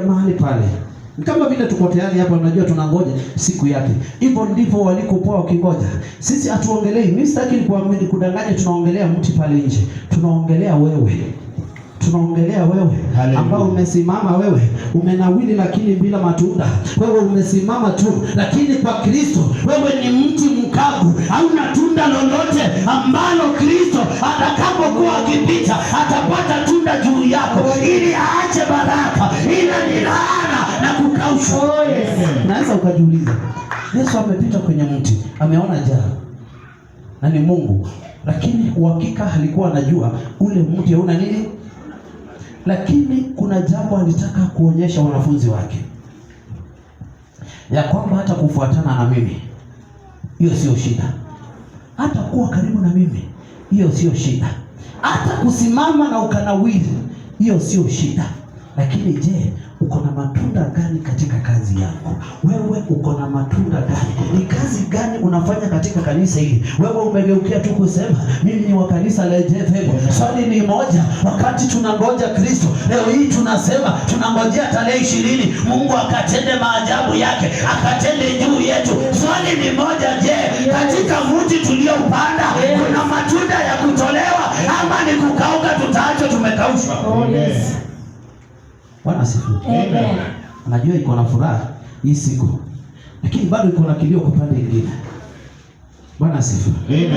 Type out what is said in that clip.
mahali pale. Kama vile tuko tayari hapa, unajua tunangoja siku yake. Hivyo ndivyo walikokuwa wakingoja. Sisi hatuongelei, mimi sitaki kudanganya, tunaongelea mti pale nje. Tunaongelea wewe. Tunaongelea wewe ambao umesimama, wewe umenawili lakini bila matunda. Wewe umesimama tu, lakini kwa Kristo wewe ni mti mkavu, hauna tunda lolote ambalo Kristo atakapokuwa akipita atapata tunda juu yako ili aache baraka, ila ni laana na kukaushwa. Naweza ukajiuliza, Yesu amepita kwenye mti, ameona njaa na ni Mungu, lakini uhakika alikuwa anajua ule mti hauna nini. Lakini kuna jambo alitaka kuonyesha wanafunzi wake, ya kwamba hata kufuatana na mimi hiyo sio shida, hata kuwa karibu na mimi hiyo sio shida, hata kusimama na ukanawili hiyo sio shida. Lakini je, uko na matunda gani katika kazi yako? Wewe uko na matunda gani? Ni kazi gani unafanya katika kanisa hili? Wewe umegeukia tu kusema mimi ni wa kanisa la JFM. Swali ni moja, wakati tunangoja Kristo, leo hii tunasema tunangojea tarehe 20 Mungu akatende maajabu yake, akatende juu yetu. Swali ni moja, je, katika mti tulioupanda kuna matunda ya kutolewa ama ni kukauka tutaacho tumekaushwa? Bwana asifiwe. Amen. Najua iko na furaha hii siku, lakini bado iko na kilio kwa pande nyingine. Bwana asifiwe. Amen.